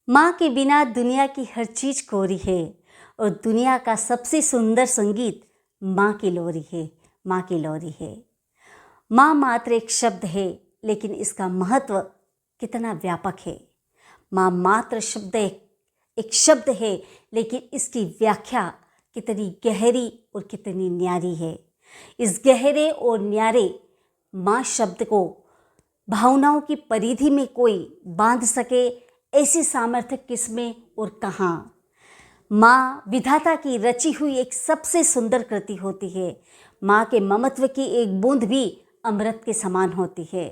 माँ के बिना दुनिया की हर चीज़ कोरी है और दुनिया का सबसे सुंदर संगीत माँ की लोरी है। माँ की लोरी है। माँ मात्र एक शब्द है, लेकिन इसका महत्व कितना व्यापक है। माँ मात्र एक शब्द है, लेकिन इसकी व्याख्या कितनी गहरी और कितनी न्यारी है। इस गहरे और न्यारे माँ शब्द को भावनाओं की परिधि में कोई बांध सके, ऐसी सामर्थ्य किसमें और कहाँ। माँ विधाता की रची हुई एक सबसे सुंदर कृति होती है। माँ के ममत्व की एक बूंद भी अमृत के समान होती है।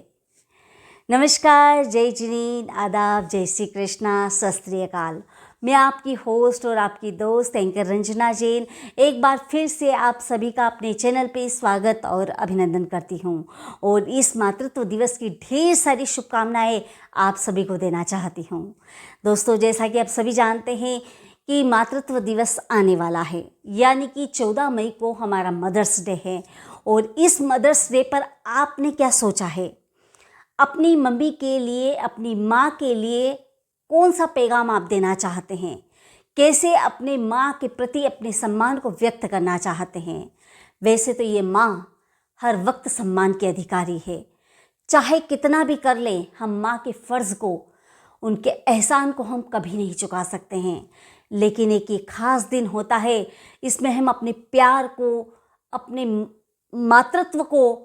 नमस्कार, जय जिनीन, आदाब, जय श्री कृष्णा, सत श्री अकाल। मैं आपकी होस्ट और आपकी दोस्त एंकर रंजना जैन एक बार फिर से आप सभी का अपने चैनल पे स्वागत और अभिनंदन करती हूँ और इस मातृत्व दिवस की ढेर सारी शुभकामनाएं आप सभी को देना चाहती हूँ। दोस्तों, जैसा कि आप सभी जानते हैं कि मातृत्व दिवस आने वाला है, यानी कि 14 मई को हमारा मदर्स डे है। और इस मदर्स डे पर आपने क्या सोचा है? अपनी मम्मी के लिए, अपनी माँ के लिए कौन सा पैगाम आप देना चाहते हैं? कैसे अपने माँ के प्रति अपने सम्मान को व्यक्त करना चाहते हैं? वैसे तो ये माँ हर वक्त सम्मान की अधिकारी है। चाहे कितना भी कर लें, हम माँ के फ़र्ज़ को, उनके एहसान को हम कभी नहीं चुका सकते हैं। लेकिन एक ये ख़ास दिन होता है, इसमें हम अपने प्यार को, अपने मातृत्व को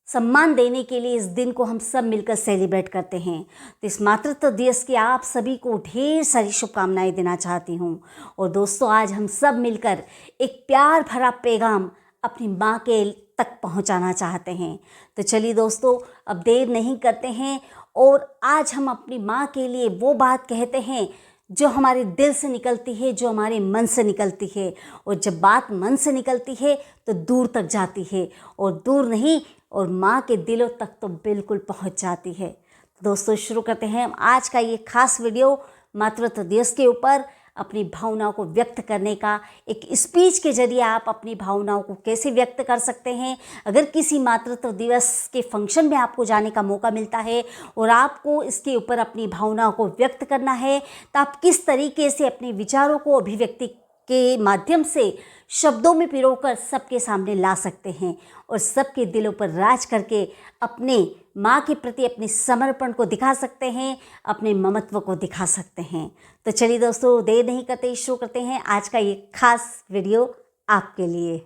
सम्मान देने के लिए इस दिन को हम सब मिलकर सेलिब्रेट करते हैं। तो इस मातृत्व दिवस की आप सभी को ढेर सारी शुभकामनाएं देना चाहती हूँ। और दोस्तों, आज हम सब मिलकर एक प्यार भरा पैगाम अपनी माँ के तक पहुँचाना चाहते हैं। तो चलिए दोस्तों, अब देर नहीं करते हैं और आज हम अपनी माँ के लिए वो बात कहते हैं जो हमारे दिल से निकलती है, जो हमारे मन से निकलती है। और जब बात मन से निकलती है तो दूर तक जाती है, और दूर नहीं, और माँ के दिलों तक तो बिल्कुल पहुँच जाती है। दोस्तों, शुरू करते हैं आज का ये खास वीडियो मातृत्व दिवस के ऊपर। अपनी भावनाओं को व्यक्त करने का एक स्पीच के जरिए आप अपनी भावनाओं को कैसे व्यक्त कर सकते हैं। अगर किसी मातृत्व दिवस के फंक्शन में आपको जाने का मौका मिलता है और आपको इसके ऊपर अपनी भावनाओं को व्यक्त करना है, तो आप किस तरीके से अपने विचारों को अभिव्यक्ति के माध्यम से शब्दों में पिरोकर सबके सामने ला सकते हैं और सबके दिलों पर राज करके अपने माँ के प्रति अपने समर्पण को दिखा सकते हैं, अपने ममत्व को दिखा सकते हैं। तो चलिए दोस्तों, देर नहीं करते, शुरू करते हैं आज का ये खास वीडियो आपके लिए।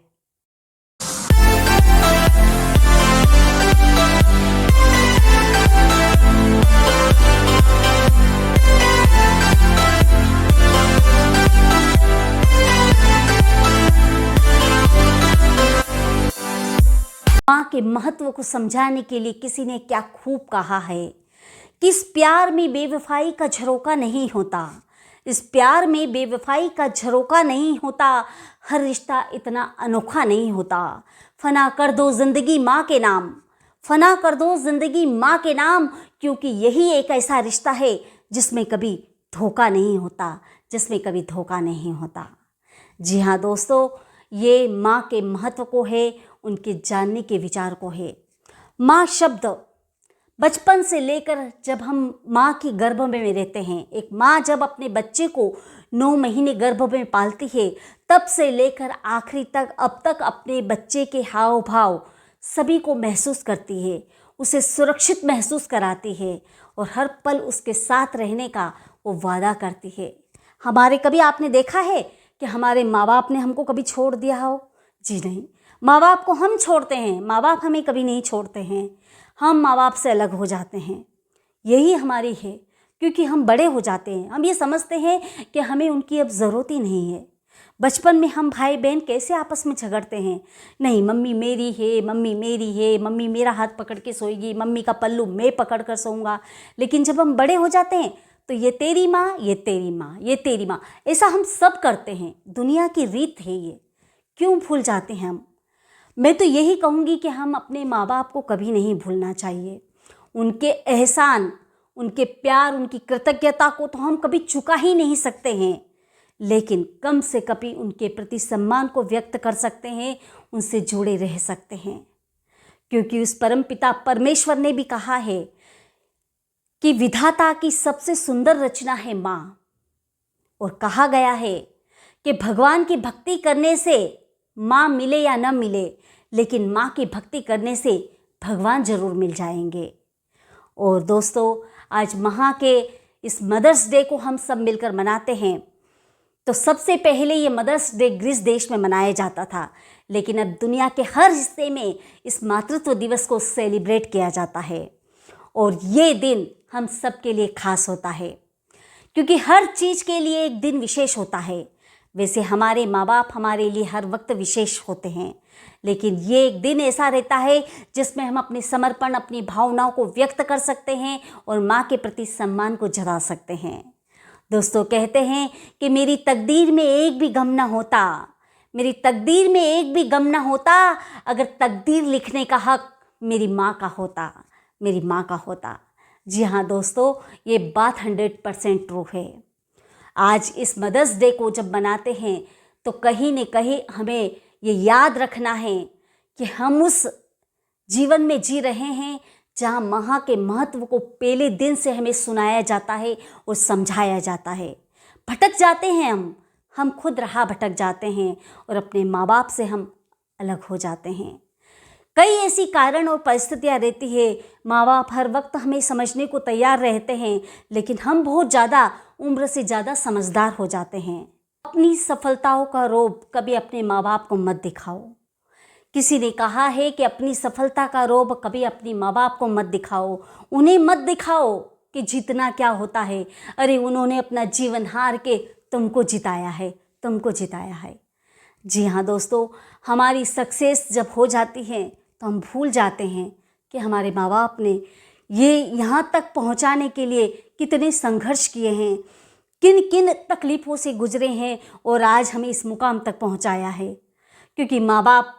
माँ के महत्व को समझाने के लिए किसी ने क्या खूब कहा है कि इस प्यार में बेवफाई का झरोका नहीं होता। इस प्यार में बेवफाई का झरोका नहीं होता। हर रिश्ता इतना अनोखा नहीं होता। फना कर दो ज़िंदगी माँ के नाम, फना कर दो ज़िंदगी माँ के नाम, क्योंकि यही एक ऐसा रिश्ता है जिसमें कभी धोखा नहीं होता, जिसमें कभी धोखा नहीं होता। जी हाँ दोस्तों, ये माँ के महत्व को है, उनके जानने के विचार को है। माँ शब्द बचपन से लेकर जब हम माँ की गर्भ में रहते हैं, एक माँ जब अपने बच्चे को 9 महीने गर्भ में पालती है, तब से लेकर आखिरी तक, अब तक अपने बच्चे के हाव भाव सभी को महसूस करती है, उसे सुरक्षित महसूस कराती है और हर पल उसके साथ रहने का वो वादा करती है। हमारे कभी आपने देखा है कि हमारे माँ बाप ने हमको कभी छोड़ दिया हो? जी नहीं, माँ बाप को हम छोड़ते हैं, माँ बाप हमें कभी नहीं छोड़ते हैं। हम माँ बाप से अलग हो जाते हैं, यही हमारी है, क्योंकि हम बड़े हो जाते हैं। हम ये समझते हैं कि हमें उनकी अब ज़रूरत ही नहीं है। बचपन में हम भाई बहन कैसे आपस में झगड़ते हैं, नहीं मम्मी मेरी है, मम्मी मेरी है, मम्मी मेरा हाथ पकड़ के सोएगी, मम्मी का पल्लू मैं पकड़ कर सोऊंगा। लेकिन जब हम बड़े हो जाते हैं तो ये तेरी माँ, ये तेरी माँ, ये तेरी माँ, ऐसा हम सब करते हैं। दुनिया की रीत है ये, क्यों भूल जाते हैं हम? मैं तो यही कहूँगी कि हम अपने माँ बाप को कभी नहीं भूलना चाहिए। उनके एहसान, उनके प्यार, उनकी कृतज्ञता को तो हम कभी चुका ही नहीं सकते हैं, लेकिन कम से कभी उनके प्रति सम्मान को व्यक्त कर सकते हैं, उनसे जुड़े रह सकते हैं। क्योंकि उस परमपिता परमेश्वर ने भी कहा है कि विधाता की सबसे सुंदर रचना है माँ। और कहा गया है कि भगवान की भक्ति करने से माँ मिले या न मिले, लेकिन माँ की भक्ति करने से भगवान जरूर मिल जाएंगे। और दोस्तों, आज माँ के इस मदर्स डे को हम सब मिलकर मनाते हैं। तो सबसे पहले ये मदर्स डे ग्रीस देश में मनाया जाता था, लेकिन अब दुनिया के हर हिस्से में इस मातृत्व दिवस को सेलिब्रेट किया जाता है। और ये दिन हम सब के लिए खास होता है, क्योंकि हर चीज़ के लिए एक दिन विशेष होता है। वैसे हमारे माँ बाप हमारे लिए हर वक्त विशेष होते हैं, लेकिन ये एक दिन ऐसा रहता है जिसमें हम अपने समर्पण, अपनी भावनाओं को व्यक्त कर सकते हैं और माँ के प्रति सम्मान को जता सकते हैं। दोस्तों, कहते हैं कि मेरी तकदीर में एक भी गम ना होता, मेरी तकदीर में एक भी गम ना होता, अगर तकदीर लिखने का हक मेरी माँ का होता, मेरी माँ का होता। जी हाँ दोस्तों, ये बात 100% ट्रू है। आज इस मदर्स डे को जब मनाते हैं तो कहीं न कहीं हमें ये याद रखना है कि हम उस जीवन में जी रहे हैं जहाँ माँ के महत्व को पहले दिन से हमें सुनाया जाता है और समझाया जाता है। भटक जाते हैं हम खुद राह भटक जाते हैं और अपने माँ बाप से हम अलग हो जाते हैं। कई ऐसी कारण और परिस्थितियाँ रहती है, माँ बाप हर वक्त हमें समझने को तैयार रहते हैं, लेकिन हम बहुत ज़्यादा उम्र से ज़्यादा समझदार हो जाते हैं। अपनी सफलताओं का रौब कभी अपने माँ बाप को मत दिखाओ। किसी ने कहा है कि अपनी सफलता का रौब कभी अपनी माँ बाप को मत दिखाओ, उन्हें मत दिखाओ कि जीतना क्या होता है। अरे उन्होंने अपना जीवन हार के तुमको जिताया है, तुमको जिताया है। जी हाँ दोस्तों, हमारी सक्सेस जब हो जाती है तो हम भूल जाते हैं कि हमारे माँ बाप ने ये यहाँ तक पहुँचाने के लिए कितने संघर्ष किए हैं, किन किन तकलीफ़ों से गुजरे हैं और आज हमें इस मुकाम तक पहुँचाया है। क्योंकि माँ बाप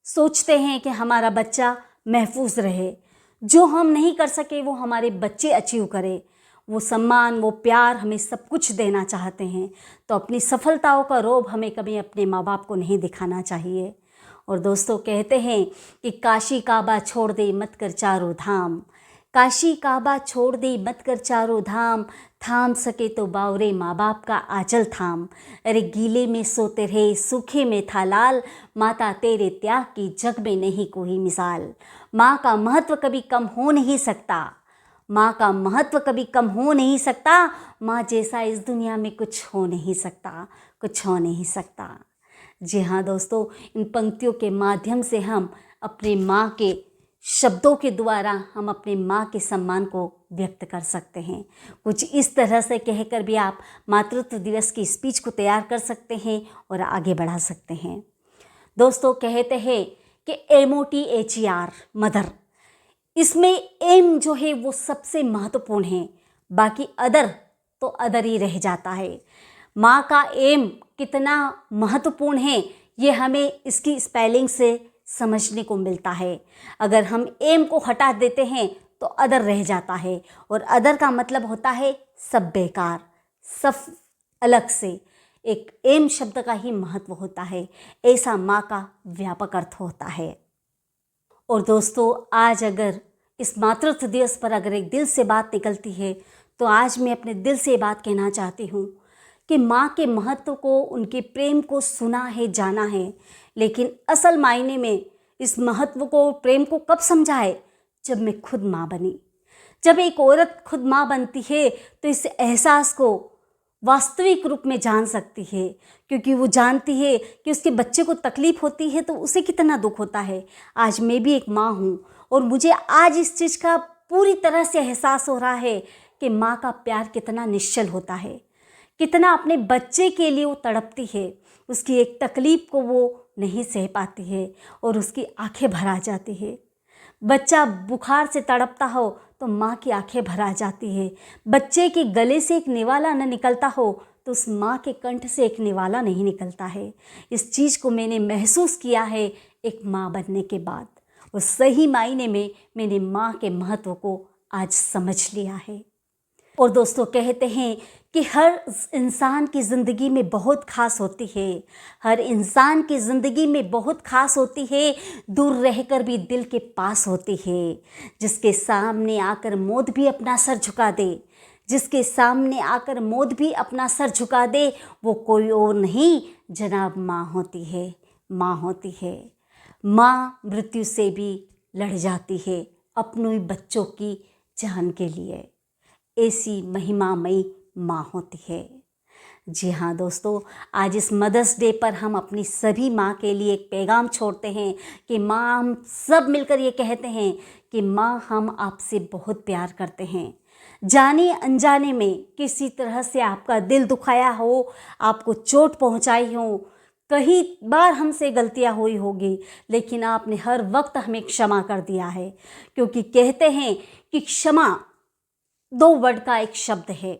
सोचते हैं कि हमारा बच्चा महफूज रहे, जो हम नहीं कर सके वो हमारे बच्चे अचीव करें, वो सम्मान, वो प्यार हमें सब कुछ देना चाहते हैं। तो अपनी सफलताओं का रौब हमें कभी अपने माँ बाप को नहीं दिखाना चाहिए। और दोस्तों, कहते हैं कि काशी काबा छोड़ दे मत कर चारों धाम, काशी काबा छोड़ दे मत कर चारों धाम, थाम सके तो बावरे माँ बाप का आंचल थाम। अरे गीले में सोते रहे सूखे में था लाल, माता तेरे त्याग की जग में नहीं कोई मिसाल। माँ का महत्व कभी कम हो नहीं सकता, माँ का महत्व कभी कम हो नहीं सकता, माँ जैसा इस दुनिया में कुछ हो नहीं सकता, कुछ हो नहीं सकता। जी हाँ दोस्तों, इन पंक्तियों के माध्यम से हम अपने माँ के शब्दों के द्वारा हम अपने माँ के सम्मान को व्यक्त कर सकते हैं। कुछ इस तरह से कहकर भी आप मातृत्व दिवस की स्पीच को तैयार कर सकते हैं और आगे बढ़ा सकते हैं। दोस्तों, कहते हैं कि MOTHER मदर, इसमें एम जो है वो सबसे महत्वपूर्ण है, बाकी अदर तो अदर ही रह जाता है। माँ का एम कितना महत्वपूर्ण है ये हमें इसकी स्पेलिंग से समझने को मिलता है। अगर हम एम को हटा देते हैं तो अदर रह जाता है, और अदर का मतलब होता है सब बेकार, सब अलग से। एक एम शब्द का ही महत्व होता है, ऐसा माँ का व्यापक अर्थ होता है। और दोस्तों, आज अगर इस मातृत्व दिवस पर अगर एक दिल से बात निकलती है तो आज मैं अपने दिल से बात कहना चाहती हूँ कि माँ के महत्व को, उनके प्रेम को सुना है, जाना है, लेकिन असल मायने में इस महत्व को, प्रेम को कब समझाए? जब मैं खुद माँ बनी। जब एक औरत खुद माँ बनती है तो इस एहसास को वास्तविक रूप में जान सकती है, क्योंकि वो जानती है कि उसके बच्चे को तकलीफ़ होती है तो उसे कितना दुख होता है। आज मैं भी एक माँ हूँ और मुझे आज इस चीज़ का पूरी तरह से एहसास हो रहा है कि माँ का प्यार कितना निश्चल होता है, कितना अपने बच्चे के लिए वो तड़पती है, उसकी एक तकलीफ़ को वो नहीं सह पाती है और उसकी आंखें भर आ जाती है। बच्चा बुखार से तड़पता हो तो माँ की आंखें भर आ जाती है। बच्चे के गले से एक निवाला न निकलता हो तो उस माँ के कंठ से एक निवाला नहीं निकलता है। इस चीज़ को मैंने महसूस किया है एक माँ बनने के बाद, और सही मायने में मैंने माँ के महत्व को आज समझ लिया है। और दोस्तों, कहते हैं कि हर इंसान की ज़िंदगी में बहुत ख़ास होती है, हर इंसान की ज़िंदगी में बहुत ख़ास होती है, दूर रहकर भी दिल के पास होती है, जिसके सामने आकर मौत भी अपना सर झुका दे, जिसके सामने आकर मौत भी अपना सर झुका दे, वो कोई और नहीं जनाब माँ होती है, माँ होती है। माँ मृत्यु से भी लड़ जाती है अपनों ही बच्चों की जान के लिए। ऐसी महिमामयी माँ होती है। जी हाँ दोस्तों, आज इस मदर्स डे पर हम अपनी सभी माँ के लिए एक पैगाम छोड़ते हैं कि माँ, हम सब मिलकर ये कहते हैं कि माँ, हम आपसे बहुत प्यार करते हैं। जाने अनजाने में किसी तरह से आपका दिल दुखाया हो, आपको चोट पहुँचाई हो, कई बार हमसे गलतियाँ हुई होगी, लेकिन आपने हर वक्त हमें क्षमा कर दिया है। क्योंकि कहते हैं कि क्षमा 2 वर्ड का एक शब्द है,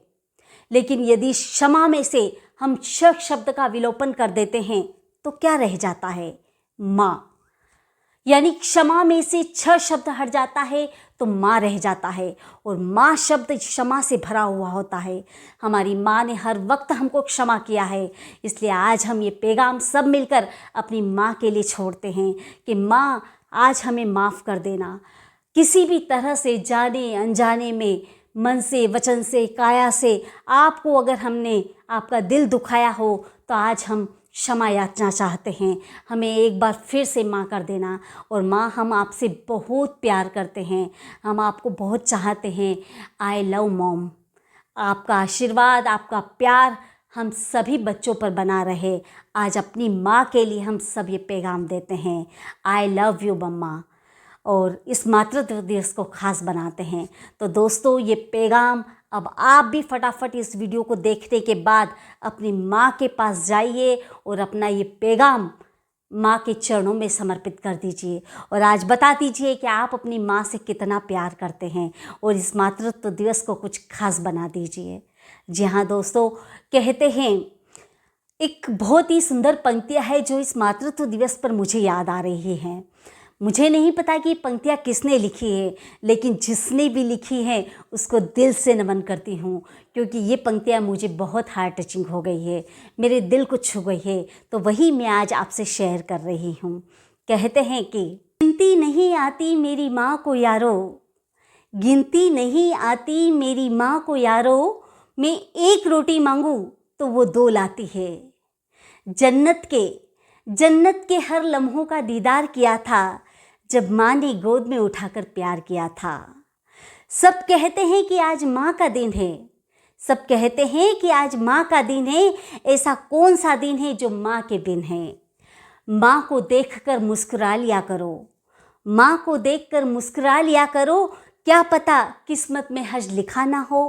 लेकिन यदि क्षमा में से हम 6 शब्द का विलोपन कर देते हैं तो क्या रह जाता है? माँ। यानी क्षमा में से 6 शब्द हट जाता है तो माँ रह जाता है, और माँ शब्द क्षमा से भरा हुआ होता है। हमारी माँ ने हर वक्त हमको क्षमा किया है, इसलिए आज हम ये पैगाम सब मिलकर अपनी माँ के लिए छोड़ते हैं कि माँ, आज हमें माफ़ कर देना। किसी भी तरह से जाने अनजाने में, मन से, वचन से, काया से आपको अगर हमने आपका दिल दुखाया हो तो आज हम क्षमा याचना चाहते हैं। हमें एक बार फिर से माँ कर देना। और माँ, हम आपसे बहुत प्यार करते हैं, हम आपको बहुत चाहते हैं। I love mom. आपका आशीर्वाद, आपका प्यार हम सभी बच्चों पर बना रहे। आज अपनी माँ के लिए हम सब ये पैगाम देते हैं, आई लव यू मम्मा। और इस मातृत्व दिवस को खास बनाते हैं। तो दोस्तों, ये पैगाम अब आप भी फटाफट इस वीडियो को देखने के बाद अपनी माँ के पास जाइए और अपना ये पैगाम माँ के चरणों में समर्पित कर दीजिए, और आज बता दीजिए कि आप अपनी माँ से कितना प्यार करते हैं, और इस मातृत्व दिवस को कुछ खास बना दीजिए। जी हाँ दोस्तों, कहते हैं, एक बहुत ही सुंदर पंक्तियाँ है जो इस मातृत्व दिवस पर मुझे याद आ रही हैं। मुझे नहीं पता कि ये पंक्तियाँ किसने लिखी है, लेकिन जिसने भी लिखी है उसको दिल से नमन करती हूँ, क्योंकि ये पंक्तियाँ मुझे बहुत हार्ट टचिंग हो गई है, मेरे दिल को छू गई है। तो वही मैं आज आपसे शेयर कर रही हूँ। कहते हैं कि गिनती नहीं आती मेरी माँ को यारो, गिनती नहीं आती मेरी माँ को यारो, मैं एक रोटी मांगूँ तो वो 2 लाती है। जन्नत के हर लम्हों का दीदार किया था जब माँ ने गोद में उठाकर प्यार किया था। सब कहते हैं कि आज माँ का दिन है, सब कहते हैं कि आज माँ का दिन है, ऐसा कौन सा दिन है जो माँ के बिन है। माँ को देखकर मुस्कुरा लिया करो, माँ को देखकर मुस्कुरा लिया करो, क्या पता किस्मत में हज लिखा ना हो।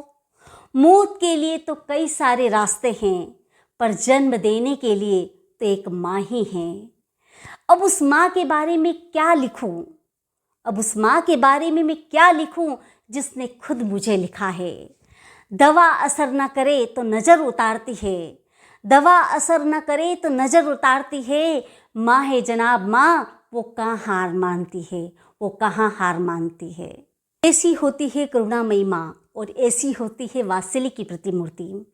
मौत के लिए तो कई सारे रास्ते हैं, पर जन्म देने के लिए तो एक माँ ही है। अब उस माँ के बारे में क्या लिखूं, अब उस माँ के बारे में मैं क्या लिखूं जिसने खुद मुझे लिखा है। दवा असर न करे तो नज़र उतारती है, दवा असर न करे तो नज़र उतारती है। माँ है जनाब माँ, वो कहाँ हार मानती है, वो कहाँ हार मानती है। ऐसी होती है करुणामयी माँ, और ऐसी होती है वात्सल्य की प्रतिमूर्ति।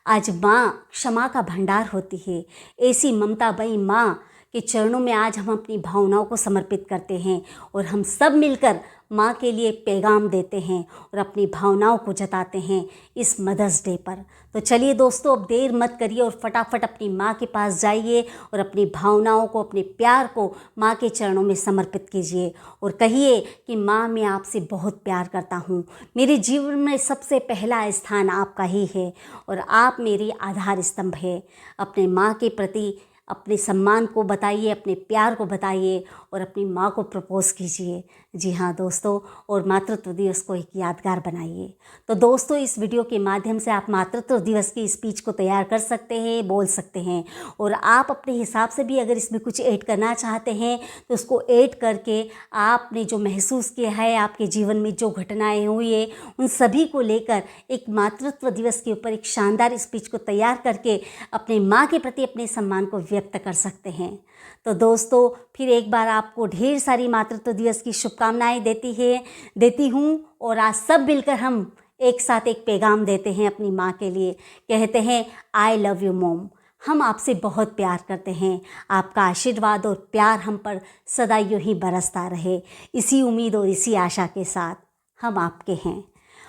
आज माँ क्षमा का भंडार होती है। ऐसी ममतामयी माँ के चरणों में आज हम अपनी भावनाओं को समर्पित करते हैं, और हम सब मिलकर माँ के लिए पैगाम देते हैं और अपनी भावनाओं को जताते हैं इस मदर्स डे पर। तो चलिए दोस्तों, अब देर मत करिए और फटाफट अपनी माँ के पास जाइए और अपनी भावनाओं को, अपने प्यार को माँ के चरणों में समर्पित कीजिए, और कहिए कि माँ, मैं आपसे बहुत प्यार करता हूँ, मेरे जीवन में सबसे पहला स्थान आपका ही है, और आप मेरी आधार स्तंभ है। अपने माँ के प्रति अपने सम्मान को बताइए, अपने प्यार को बताइए, और अपनी माँ को प्रपोज कीजिए। जी हाँ दोस्तों, और मातृत्व दिवस को एक यादगार बनाइए। तो दोस्तों, इस वीडियो के माध्यम से आप मातृत्व दिवस की स्पीच को तैयार कर सकते हैं, बोल सकते हैं, और आप अपने हिसाब से भी अगर इसमें कुछ ऐड करना चाहते हैं तो उसको ऐड करके आपने जो महसूस किया है, आपके जीवन में जो घटनाएँ हुई है, उन सभी को लेकर एक मातृत्व दिवस के ऊपर एक शानदार स्पीच को तैयार करके अपने माँ के प्रति अपने सम्मान को व्यक्त कर सकते हैं। तो दोस्तों, फिर एक बार आपको ढेर सारी मातृत्व दिवस की शुभकामनाएं देती हूँ, और आज सब मिलकर हम एक साथ एक पैगाम देते हैं अपनी माँ के लिए। कहते हैं, आई लव यू मॉम। हम आपसे बहुत प्यार करते हैं, आपका आशीर्वाद और प्यार हम पर सदा यूँ ही बरसता रहे। इसी उम्मीद और इसी आशा के साथ हम आपके हैं।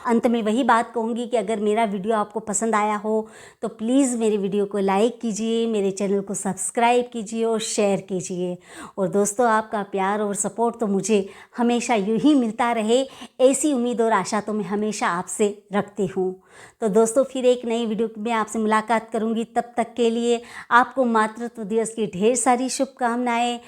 अंत में वही बात कहूँगी कि अगर मेरा वीडियो आपको पसंद आया हो तो प्लीज़ मेरे वीडियो को लाइक कीजिए, मेरे चैनल को सब्सक्राइब कीजिए और शेयर कीजिए। और दोस्तों, आपका प्यार और सपोर्ट तो मुझे हमेशा यूं ही मिलता रहे, ऐसी उम्मीद और आशा तो मैं हमेशा आपसे रखती हूँ। तो दोस्तों, फिर एक नई वीडियो में आपसे मुलाकात करूँगी। तब तक के लिए आपको मातृत्व दिवस की ढेर सारी शुभकामनाएँ